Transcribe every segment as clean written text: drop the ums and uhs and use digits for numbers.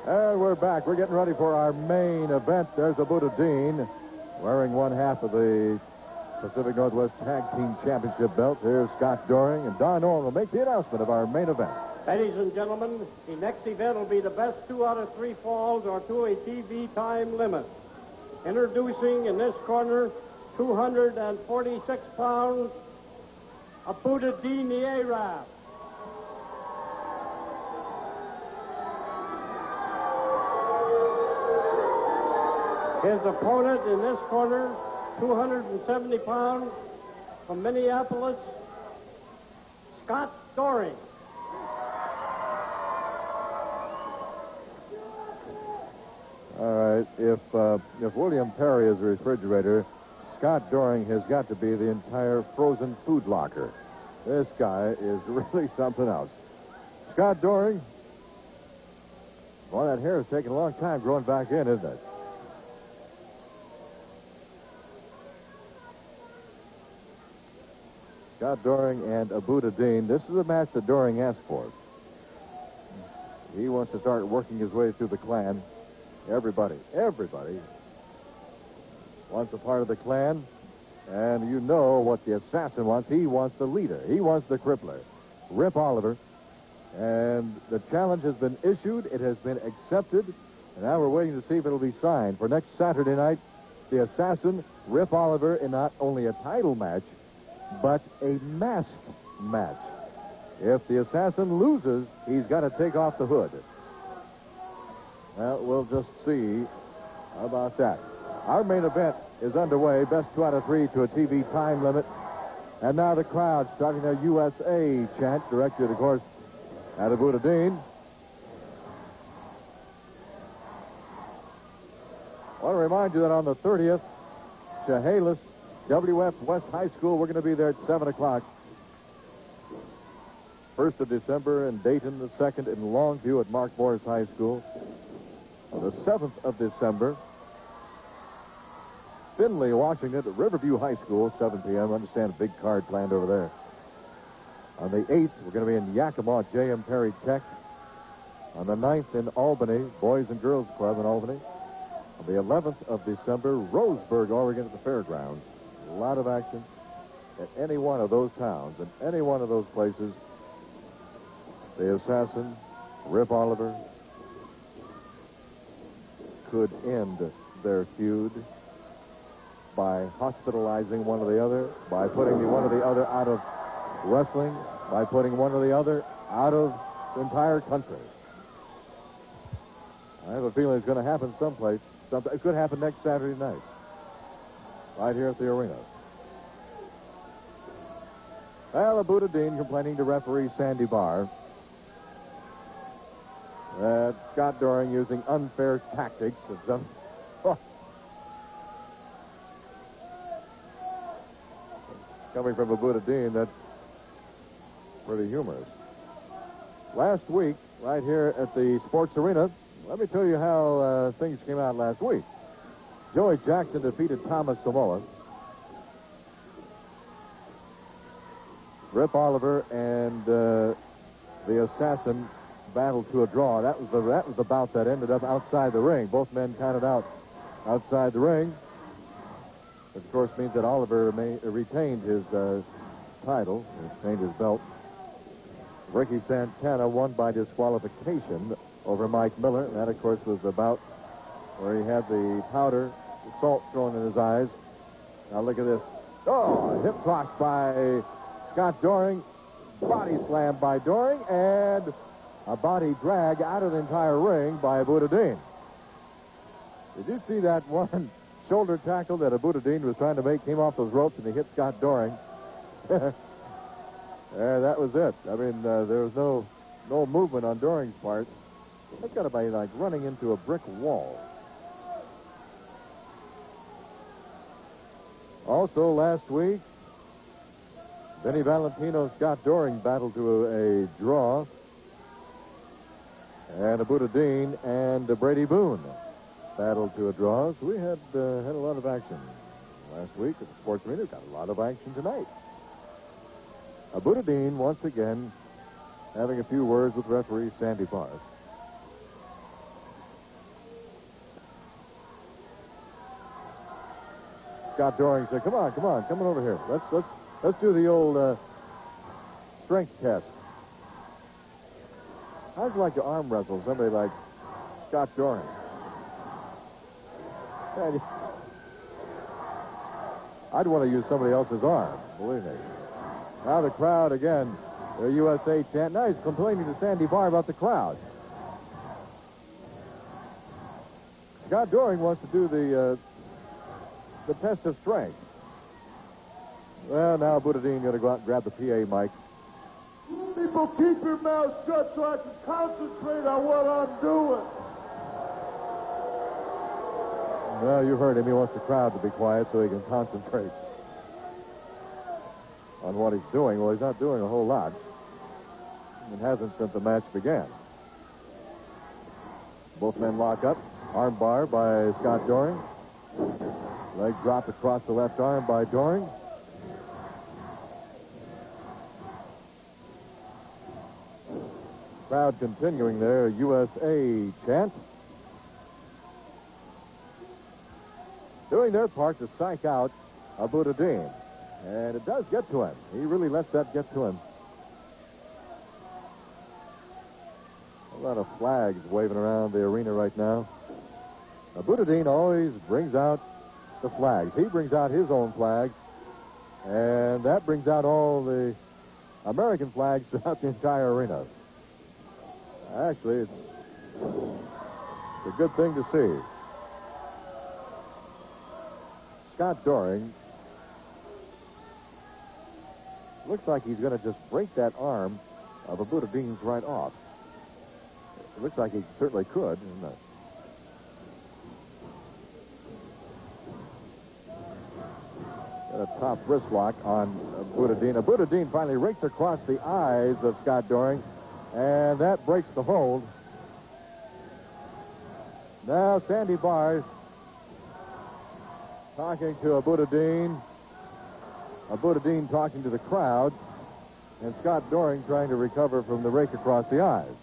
And we're back. We're getting ready for our main event. There's Abudadein wearing one half of the Pacific Northwest Tag Team Championship belt. Here's Scott Doring, and Don Owen will make the announcement of our main event. Ladies and gentlemen, the next event will be the best 2 out of 3 falls or to a TV time limit. Introducing in this corner, 246 pounds, Abudadein the Arab. His opponent in this corner, 270 pounds, from Minneapolis, Scott Doring. All right. If William Perry is a refrigerator, Scott Doring has got to be the entire frozen food locker. This guy is really something else. Scott Doring. Boy, that hair is taking a long time growing back in, isn't it? Scott Doring and Abudadein. This is a match that Doring asked for. He wants to start working his way through the clan. Everybody wants a part of the clan. And you know what the assassin wants. He wants the leader. He wants the crippler, Rip Oliver. And the challenge has been issued. It has been accepted. And now we're waiting to see if it'll be signed. For next Saturday night, the assassin, Rip Oliver, in not only a title match, but a masked match. If the assassin loses, he's got to take off the hood. Well, we'll just see about that. Our main event is underway. Best 2 out of 3 to a TV time limit. And now the crowd starting their USA chant, directed, of course, at Abudadein. I want to remind you that on the 30th, Chehalis, WF West High School, we're going to be there at 7 o'clock. 1st of December in Dayton, the 2nd in Longview at Mark Morris High School. On the 7th of December, Findlay, Washington at Riverview High School, 7 p.m. I understand a big card planned over there. On the 8th, we're going to be in Yakima at J.M. Perry Tech. On the 9th in Albany, Boys and Girls Club in Albany. On the 11th of December, Roseburg, Oregon at the Fairgrounds. A lot of action at any one of those towns and any one of those places. The assassin, Rip Oliver, could end their feud by hospitalizing one or the other, by putting one or the other out of wrestling, by putting one or the other out of the entire country. I have a feeling it's going to happen someplace. It could happen next Saturday night, right here at the arena. Well, Abudadein complaining to referee Sandy Barr that Scott Doring using unfair tactics. Coming from Abudadein, that's pretty humorous. Last week, right here at the sports arena, let me tell you how things came out last week. Joey Jackson defeated Thomas Samoa. Rip Oliver and the assassin battled to a draw. That was the bout that ended up outside the ring. Both men counted out outside the ring. Which, of course, means that Oliver retained his title, retained his belt. Ricky Santana won by disqualification over Mike Miller. That, of course, was the bout where he had the powder, the salt thrown in his eyes. Now look at this. Oh, hip toss by Scott Doring. Body slam by Doring. And a body drag out of the entire ring by Abudadein. Did you see that one shoulder tackle that Abudadein was trying to make? Came off those ropes and he hit Scott Doring. That was it. I mean, there was no movement on Doring's part. That's got to be like running into a brick wall. Also, last week, Benny Valentino and Scott Doring battled to a draw. And Abudadein and Brady Boone battled to a draw. So we had a lot of action last week at the sports arena. We've got a lot of action tonight. Abudadein, once again, having a few words with referee Sandy Barr. Scott Doring said, come on over here. Let's do the old strength test. How'd you like to arm wrestle somebody like Scott Doring? I'd want to use somebody else's arm, believe me. Now the crowd again, the USA chant. Now he's complaining to Sandy Barr about the crowd. Scott Doring wants to do the test of strength. Well, now Abudadein going to go out and grab the PA mic. People, keep your mouth shut so I can concentrate on what I'm doing. Well, you heard him. He wants the crowd to be quiet so he can concentrate on what he's doing. Well, he's not doing a whole lot. It hasn't since the match began. Both men lock up. Arm bar by Scott Doring. Leg drop across the left arm by Doring. Crowd continuing their USA chant. Doing their part to psych out Abudadein. And it does get to him. He really lets that get to him. A lot of flags waving around the arena right now. Abudadein always brings out the flags. He brings out his own flag. And that brings out all the American flags throughout the entire arena. Actually, it's a good thing to see. Scott Doring looks like he's going to just break that arm of Abudadein's right off. It looks like he certainly could, isn't it? Got a top wrist lock on Abudadein. Abudadein finally rakes across the eyes of Scott Doring, and that breaks the hold. Now Sandy Barr talking to Abudadein. Abudadein talking to the crowd, and Scott Doring trying to recover from the rake across the eyes.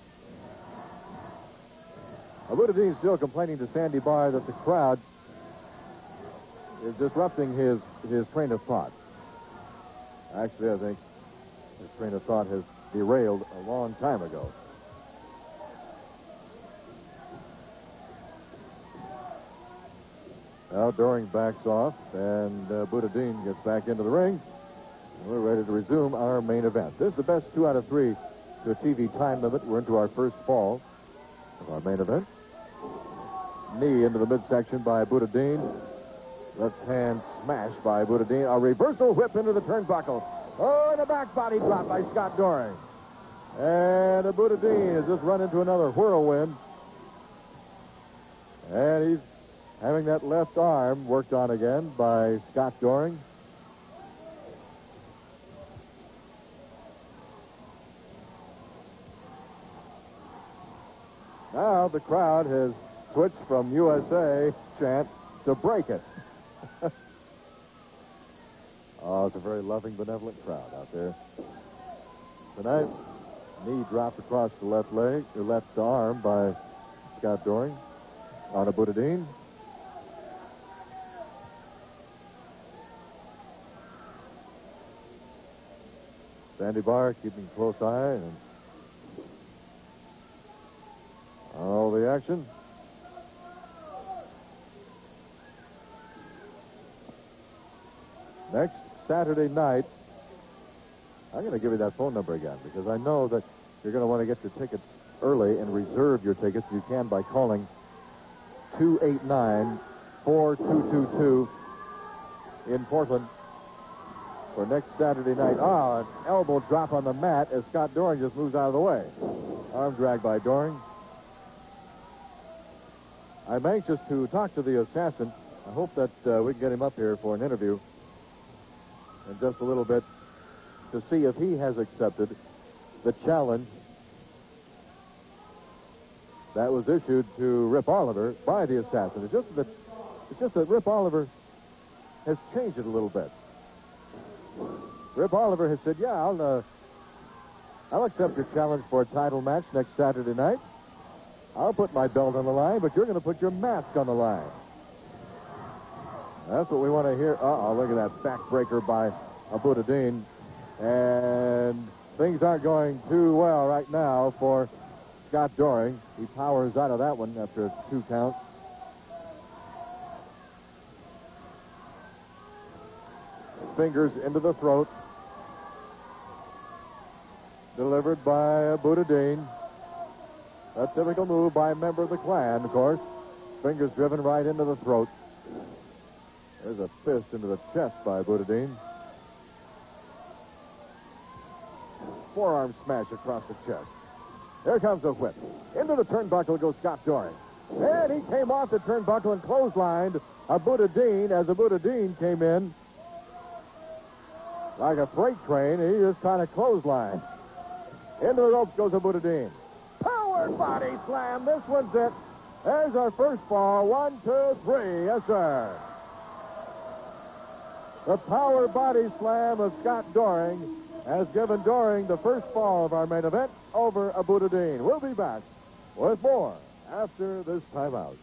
Abudadein still complaining to Sandy Barr that the crowd is disrupting his train of thought. Actually, I think his train of thought has derailed a long time ago. Now Doring backs off, and Abudadein gets back into the ring. And we're ready to resume our main event. This is the best 2 out of 3 to a TV time limit. We're into our first fall of our main event. Knee into the midsection by Abudadein. Left hand smash by Abudadein. A reversal whip into the turnbuckle. Oh, and a back body drop by Scott Doring. And Abudadein has just run into another whirlwind. And he's having that left arm worked on again by Scott Doring. Now the crowd has switched from USA chant to break it. Oh, it's a very loving, benevolent crowd out there. Tonight, knee dropped across the left leg, the left arm by Scott Doring on Abudadein. Sandy Barr keeping a close eye and all the action. Next Saturday night, I'm going to give you that phone number again because I know that you're going to want to get your tickets early and reserve your tickets. You can by calling 289-4222 in Portland for next Saturday night. An elbow drop on the mat as Scott Doring just moves out of the way. Arm drag by Doring. I'm anxious to talk to the assassin. I hope that we can get him up here for an interview in just a little bit to see if he has accepted the challenge that was issued to Rip Oliver by the assassin. It's just that Rip Oliver has changed it a little bit. Rip Oliver has said, yeah, I'll accept your challenge for a title match next Saturday night. I'll put my belt on the line, but you're going to put your mask on the line. That's what we want to hear. Uh-oh, look at that backbreaker by Abudadein. And things aren't going too well right now for Scott Doring. He powers out of that one after a 2 count. Fingers into the throat. Delivered by Abudadein. A typical move by a member of the clan, of course. Fingers driven right into the throat. There's a fist into the chest by Abudadein. Forearm smash across the chest. Here comes a whip. Into the turnbuckle goes Scott Doring. And he came off the turnbuckle and clotheslined Abudadein as Abudadein came in like a freight train. He just kind of clotheslined. Into the ropes goes Abudadein. Power body slam. This one's it. There's our first fall. 1, 2, 3. Yes, sir. The power body slam of Scott Doring has given Doring the first fall of our main event over Abudadein. We'll be back with more after this timeout.